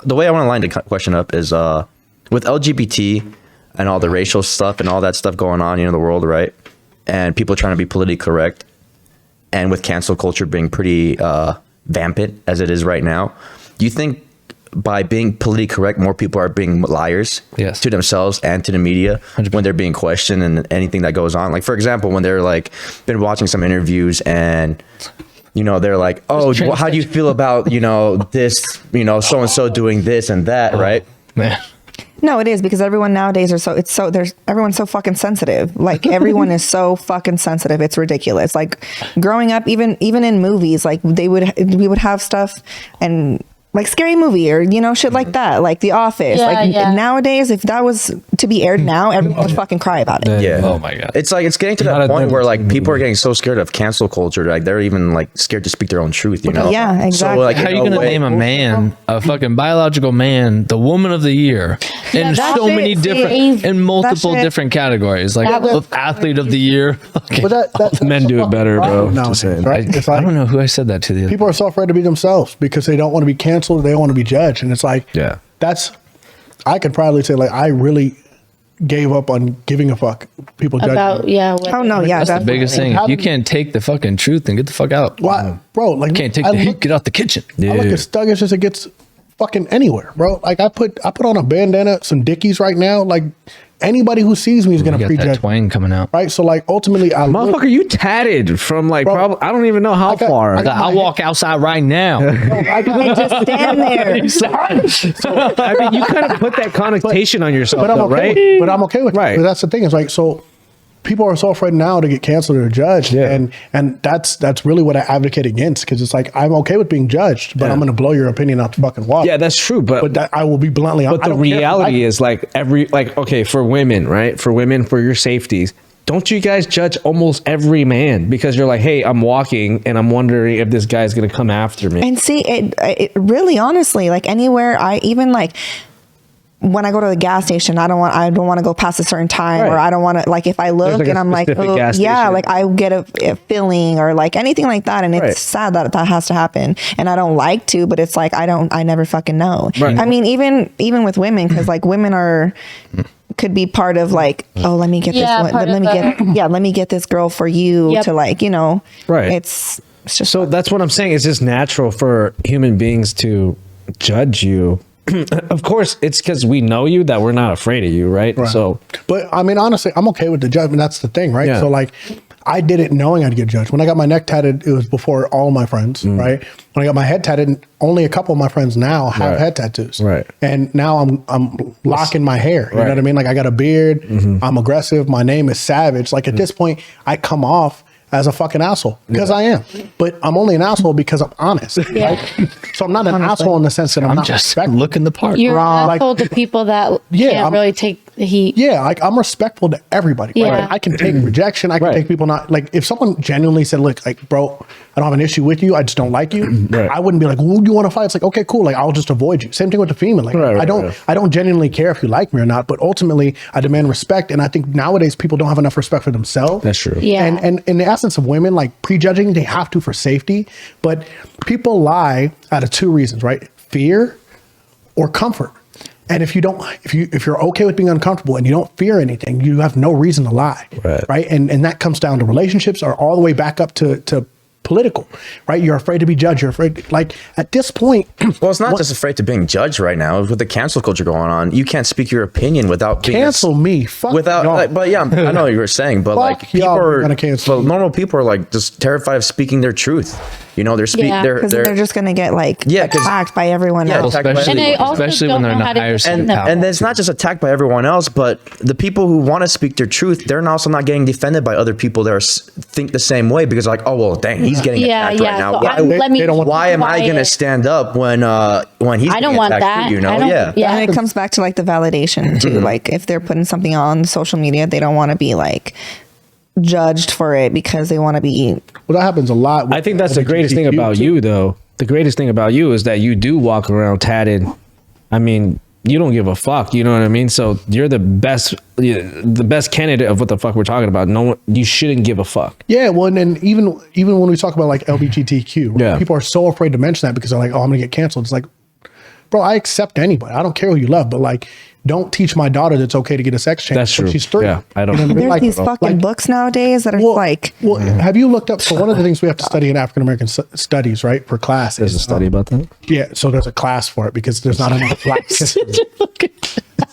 the way I want to line the question up is with LGBT and all the racial stuff and all that stuff going on, in the world, right? And people trying to be politically correct, and with cancel culture being pretty vampant as it is right now, do you think by being politically correct, more people are being liars to themselves and to the media 100%. When they're being questioned and anything that goes on? Like, for example, when they're like been watching some interviews and they're like, oh, how do you feel about this, so and so doing this and that, right? Man. No, it is, because everyone nowadays everyone's so fucking sensitive. Like, everyone is so fucking sensitive. It's ridiculous. Like, growing up, even in movies, like we would have stuff and like scary movie or shit like that, like The Office. Nowadays, if that was to be aired now, everyone would fucking cry about it. Yeah. Oh my god. It's like it's getting to that point where like people are getting so scared of cancel culture, like they're even like scared to speak their own truth. Yeah, exactly. So, like, how are you gonna name a man, a fucking biological man, the woman of the year in so many different, in multiple different categories, like athlete of the year? Men do it better, bro. No, right? I don't know who I said that to. People are so afraid to be themselves because they don't want to be canceled. They don't want to be judged, and it's like, I could probably say, like, I really gave up on giving a fuck. People judge me. That's the biggest thing. You can't take the fucking truth and get the fuck out. What, bro? Like, you can't take the heat. Get out the kitchen. I look as thuggish as it gets, fucking anywhere, bro. Like, I put on a bandana, some Dickies right now. Like, anybody who sees me is gonna prejudge. That twang coming out, right? So, like, ultimately, motherfucker, you tatted from like probably I don't even know how far. I'll walk outside right now. I just stand there. So, I mean, you kind of put that connotation on yourself, right? But I'm okay with it. But that's the thing. It's like, so people are so afraid now to get canceled or judged, and that's really what I advocate against, because it's like, I'm okay with being judged, but I'm going to blow your opinion out the fucking wall. Yeah, that's true, but I will be bluntly honest. But the reality is, like, okay, for women, right? For women, for your safeties, don't you guys judge almost every man because you're like, hey, I'm walking and I'm wondering if this guy's going to come after me? And see, it really, honestly, like, anywhere, when I go to the gas station, I don't want to go past a certain time, or I don't want to, like, if I look and I'm like, oh, yeah, like, I get a feeling or like anything like that. And it's sad that has to happen. And I don't like to, but it's like, I never fucking know. Right. I mean, even with women, because like women could be part of like, oh, let me get this one. Let me get this girl for you to, like, it's just, so that's what I'm saying. It's just natural for human beings to judge you. Of course, it's because we know you that we're not afraid of you, right? So, but I mean, honestly, I'm okay with the judgment. That's the thing, right? So, like, I did it knowing I'd get judged. When I got my neck tatted, it was before all of my friends, right? When I got my head tatted, only a couple of my friends now have head tattoos, right? And now I'm locking my hair. You know what I mean? Like, I got a beard. I'm aggressive. My name is Savage. Like, at this point, I come off as a fucking asshole, because I am, but I'm only an asshole because I'm honest. Right? So I'm not an asshole in the sense that I'm not just respectful. looking the part. You're an asshole to people that can't really take the heat. Yeah, like, I'm respectful to everybody. Yeah. Right? I can take rejection. I can take people not, like, if someone genuinely said, look, like, bro, I don't have an issue with you, I just don't like you. I wouldn't be like, well, you want to fight? It's like, okay, cool. Like, I'll just avoid you. Same thing with the female. Like, I don't genuinely care if you like me or not, but ultimately I demand respect. And I think nowadays people don't have enough respect for themselves. That's true. Yeah. And in the essence of women, like, prejudging, they have to for safety, but people lie out of two reasons, right? Fear or comfort. And if you're okay with being uncomfortable and you don't fear anything, you have no reason to lie, right? And that comes down to relationships, or all the way back up to political, right? You're afraid to be judged. You're afraid, like, at this point. Well, it's not just afraid to being judged right now. With the cancel culture going on, you can't speak your opinion without being cancel me. Fuck without. Like, but yeah, I know what you were saying, but like, people are gonna cancel. But normal people are like just terrified of speaking their truth. They're because they're just gonna get like attacked by everyone else. Especially when they're in a higher and it's not just attacked by everyone else, but the people who want to speak their truth, they're also not getting defended by other people that think the same way, because like, oh well, dang, he's getting attacked right now. So why am I gonna stand up when he's I don't want that. too, And it comes back to like the validation too. Like, if they're putting something on social media, they don't want to be like judged for it because they want to be. Well, that happens a lot. I think that's the greatest thing about you, though. The greatest thing about you is that you do walk around tatted. I mean, you don't give a fuck. You know what I mean? So you're the best candidate of what the fuck we're talking about. No one, you shouldn't give a fuck. Yeah, well, and then even when we talk about like LGBTQ, people are so afraid to mention that because they're like, oh, I'm gonna get canceled. It's like, bro, I accept anybody. I don't care who you love, but like, don't teach my daughter that it's okay to get a sex change. That's true. She's 3. Yeah, I don't. You know There's like, these fucking books nowadays that are like. Well, have you looked up? So one of the things we have to study in African American studies, right, for class. There's a study about that. Yeah, so there's a class for it because there's not enough Black history.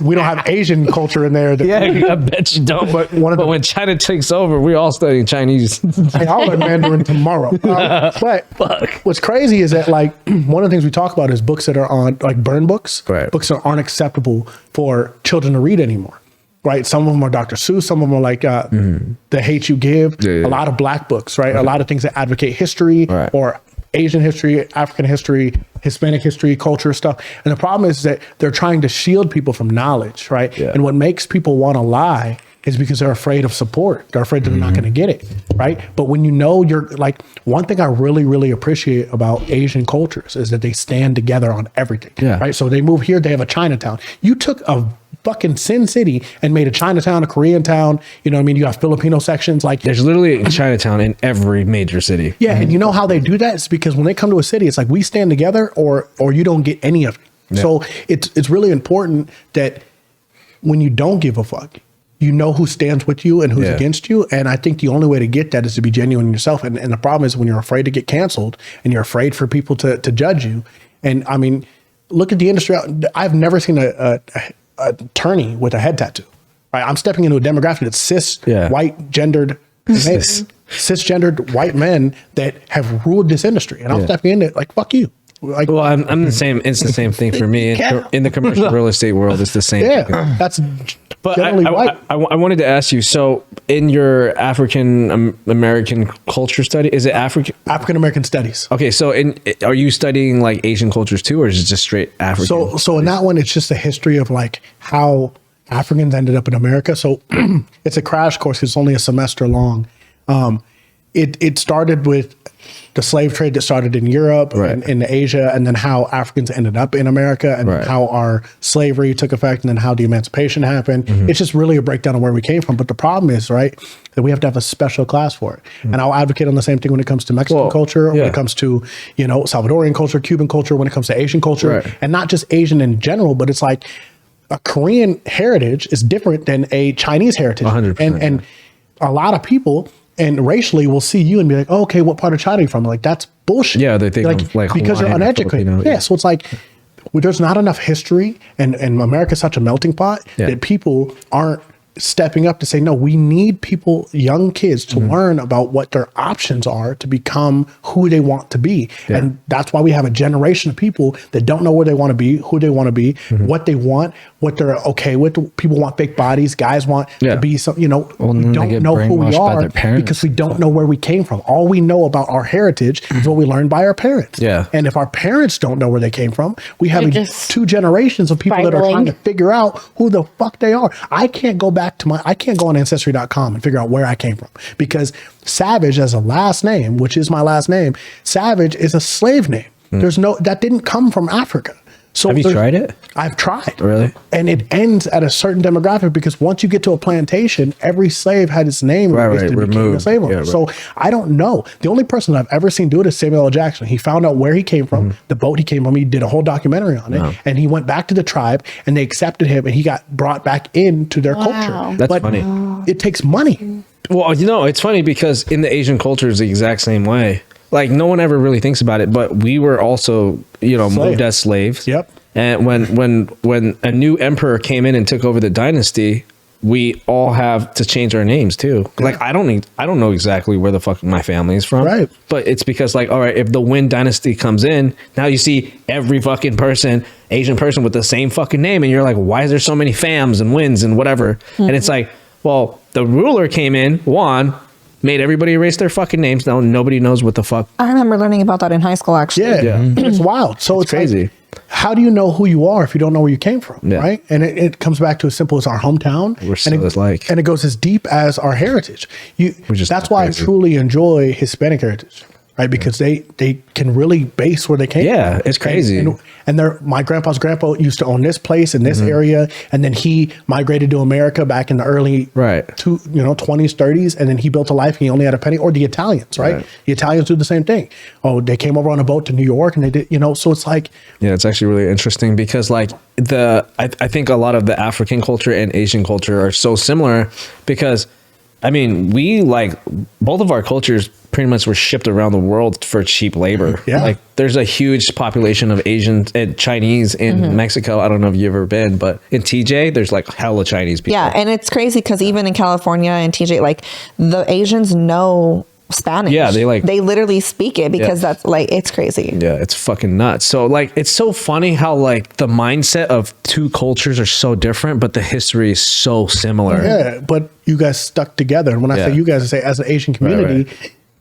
We don't have Asian culture in there. I bet you don't. But when China takes over, we're all studying Chinese. Hey, I'll learn Mandarin tomorrow. But what's crazy is that like one of the things we talk about is books that are on like burn books, right? Books that aren't acceptable for children to read anymore. Right, some of them are Dr. Seuss, some of them are like The Hate You Give. A lot of Black books, right? A lot of things that advocate history or Asian history, African history, Hispanic history, culture stuff. And the problem is that they're trying to shield people from knowledge, right? And what makes people want to lie is because they're afraid of support. They're afraid that they're not going to get it, right? But when you know you're like, one thing I really, really appreciate about Asian cultures is that they stand together on everything, right? So they move here, they have a Chinatown. You took a fucking Sin City and made a Chinatown, a Korean town. You know what I mean? You have Filipino sections. Like there's literally a Chinatown in every major city. Yeah, and you know how they do that? It's because when they come to a city, it's like we stand together or you don't get any of it. Yeah. So it's really important that when you don't give a fuck, you know who stands with you and who's against you. And I think the only way to get that is to be genuine in yourself. And the problem is when you're afraid to get canceled and you're afraid for people to judge you. And I mean, look at the industry. I've never seen a attorney with a head tattoo. Right, I'm stepping into a demographic that's cisgendered white men that have ruled this industry, and I'm stepping in it like fuck you. Like, well, I'm the same. It's the same thing for me in the commercial real estate world. It's the same. Yeah, thing. that's. But I wanted to ask you. So, in your African American culture study, is it African American studies? Okay, so are you studying like Asian cultures too, or is it just straight African? So in that one, it's just a history of like how Africans ended up in America. So it's a crash course. It's only a semester long. It started with the slave trade that started in Europe and in Asia, and then how Africans ended up in America, and how our slavery took effect, and then how the emancipation happened. It's just really a breakdown of where we came from. But the problem is, right, that we have to have a special class for it. And I'll advocate on the same thing when it comes to Mexican culture, when it comes to, you know, Salvadorian culture, Cuban culture, when it comes to Asian culture, and not just Asian in general, but it's like a Korean heritage is different than a Chinese heritage. 100%. And a lot of people and racially will see you and be like, oh, okay, what part of China are you from? Like, that's bullshit. Yeah, they think like because you're uneducated. Yeah, so it's like there's not enough history, and America's such a melting pot that people aren't stepping up to say, no, we need people, young kids, to learn about what their options are to become who they want to be. And that's why we have a generation of people that don't know where they want to be, who they want to be, what they want, what they're okay with. People want fake bodies. Guys want to be some, you know, we don't know who we are because we don't know where we came from. All we know about our heritage is what we learned by our parents. Yeah. And if our parents don't know where they came from, we have two generations of people that are trying to figure out who the fuck they are. I can't go back to I can't go on Ancestry.com and figure out where I came from, because Savage as a last name, which is my last name, Savage is a slave name. There's that didn't come from Africa. So have you tried it? I've tried. Really? And it ends at a certain demographic, because once you get to a plantation, every slave had its name removed. So I don't know. The only person I've ever seen do it is Samuel L. Jackson. He found out where he came from, the boat he came from. He did a whole documentary on it, and he went back to the tribe, and they accepted him, and he got brought back into their culture. That's funny. It takes money. Well, you know, it's funny because in the Asian culture is the exact same way. Like, no one ever really thinks about it, but we were also, you know, moved as slaves. Yep. And when a new emperor came in and took over the dynasty, we all have to change our names too. Yeah. Like, I don't know exactly where the fuck my family is from. Right. But it's because, like, all right, if the Nguyen dynasty comes in, now you see every fucking person, Asian person with the same fucking name, and you're like, why is there so many Phams and Nguyen's and whatever? And it's like, well, the ruler came in, Juan, made everybody erase their fucking names. Now nobody knows what the fuck. I remember learning about that in high school, actually. Yeah. It's wild. So it's crazy. Like, how do you know who you are if you don't know where you came from? Right. And it comes back to as simple as our hometown. And it goes as deep as our heritage. That's why I truly enjoy Hispanic heritage. right? Because they can really base where they came from. Yeah, it's crazy. And my grandpa's grandpa used to own this place in this area, and then he migrated to America back in the early 20s, 30s, and then he built a life. He only had a penny. Or the Italians, right? The Italians do the same thing. Oh, they came over on a boat to New York, and they did, so it's like, yeah, it's actually really interesting because like I think a lot of the African culture and Asian culture are so similar because, I mean, we like both of our cultures pretty much were shipped around the world for cheap labor. Yeah. Like there's a huge population of Asians and Chinese in Mexico. I don't know if you've ever been, but in TJ, there's like hella Chinese people. Yeah. And it's crazy because even in California and TJ, like the Asians know Spanish. Yeah, they literally speak it because that's like, it's crazy. Yeah, it's fucking nuts. So like it's so funny how like the mindset of two cultures are so different, but the history is so similar. Yeah, but you guys stuck together. And when I say you guys, I say as an Asian community,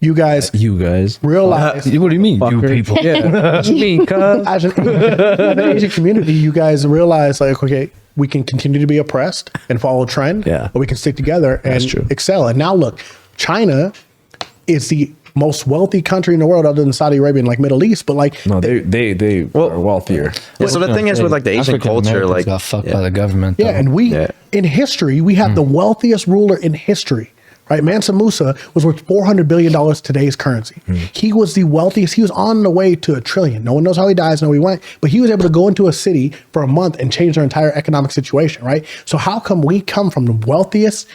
you guys realize. What do you mean, you people? Yeah, what you mean, cuz? As an Asian community, you guys realize like, okay, we can continue to be oppressed and follow trend, or we can stick together and excel. And now look, China is the most wealthy country in the world other than Saudi Arabia and like Middle East, but like no, they are wealthier. Yeah, so the thing is with like the Asian culture, like got fucked by the government. Yeah, and we in history we have the wealthiest ruler in history. Right, Mansa Musa was worth $400 billion today's currency. He was the wealthiest. He was on the way to $1 trillion. No one knows how he dies, no he went, but he was able to go into a city for a month and change their entire economic situation. Right. So how come we come from the wealthiest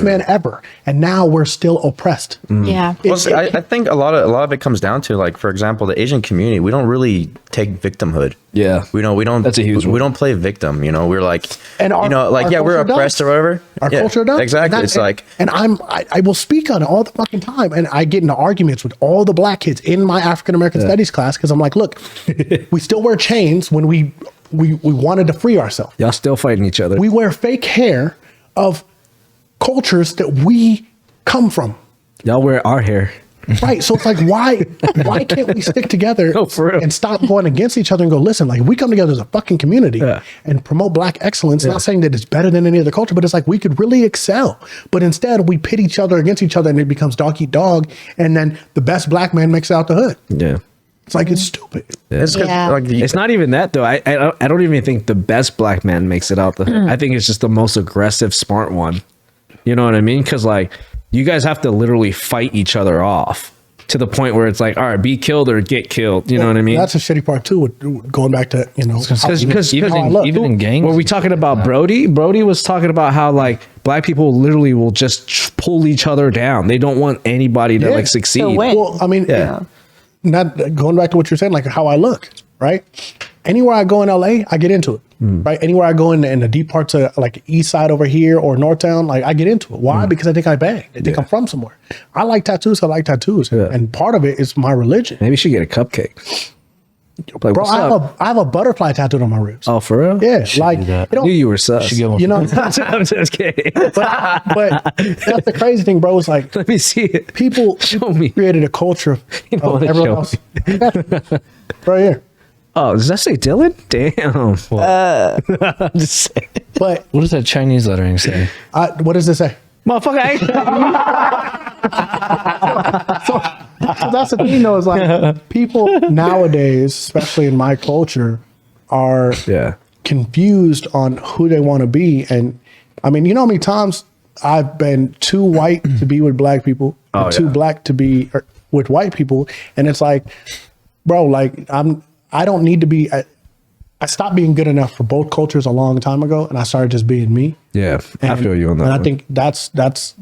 man ever, and now we're still oppressed? Yeah. Well, see, I think a lot of it comes down to, like, for example, the Asian community. We don't really take victimhood. Yeah, we don't. That's a huge. We don't play victim. We're like, and we're oppressed or whatever. Our culture does exactly. It's like, and I will speak on it all the fucking time, and I get into arguments with all the black kids in my African American studies class because I'm like, look, we still wear chains when we wanted to free ourselves. Y'all still fighting each other. We wear fake hair of cultures that we come from. Y'all wear our hair. Right. So it's like, why can't we stick together and stop going against each other and go, listen, like we come together as a fucking community and promote black excellence, not saying that it's better than any other culture, but it's like we could really excel. But instead we pit each other against each other and it becomes dog eat dog. And then the best black man makes it out the hood. Yeah. It's like, it's stupid. It's not even that though. I don't even think the best black man makes it out the hood. I think it's just the most aggressive, smart one. You know what I mean? Because like you guys have to literally fight each other off to the point where it's like, all right, be killed or get killed. You know what I mean? That's a shitty part too. With going back to because even in gangs. Were we talking about Brody? Brody was talking about how like black people literally will just pull each other down. They don't want anybody to like succeed. Well, I mean, not going back to what you're saying, like how I look, right? Anywhere I go in LA, I get into it. Right. Anywhere I go in the deep parts of like East Side over here or Northtown, like I get into it. Why? Because I think I bang. I think I'm from somewhere. I like tattoos. I like tattoos, and part of it is my religion. Maybe you should get a cupcake. Like, bro, I have a butterfly tattooed on my ribs. Oh, for real? Yeah, like I knew you were sus. You know, I'm just kidding. But that's the crazy thing, bro. It's like, let me see it. People show me. Created a culture of everyone else. Right here. Oh, does that say Dylan? Damn. I'm just saying. But what does that Chinese lettering say? What does it say? Motherfucker. So that's the thing, though, is like people nowadays, especially in my culture, are confused on who they want to be. And I mean, you know how many times I've been too white to be with black people, too black to be with white people, and it's like, bro, like I don't need to be. I stopped being good enough for both cultures a long time ago, and I started just being me. Yeah, I feel you on that. And I think that's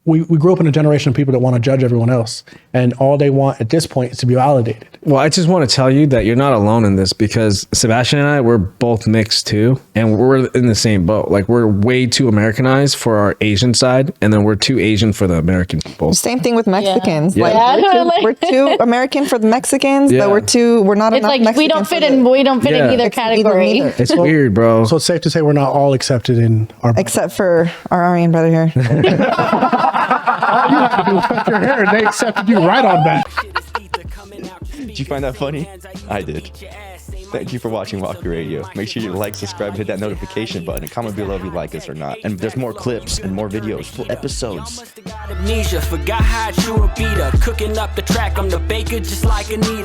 we grew up in a generation of people that want to judge everyone else, and all they want at this point is to be validated. Well, I just want to tell you that you're not alone in this, because Sebastian and I, we're both mixed too, and we're in the same boat. Like, we're way too Americanized for our Asian side, and then we're too Asian for the American people. Same thing with Mexicans. Yeah. Like, we're too American for the Mexicans, but we're not enough like Mexican. We don't fit in either category. It's weird, bro. So it's safe to say we're not all accepted in our, except for our Aryan brother here. All you have to do is cut your hair, and they accepted you right on that. Did you find that funny? I did. Thank you for watching WAKU Radio. Make sure you like, subscribe, hit that notification button, and comment below if you like us or not. And there's more clips and more videos, full episodes. Amnesia, forgot how I chew a beater. Cooking up the track, I'm the baker just like Anita.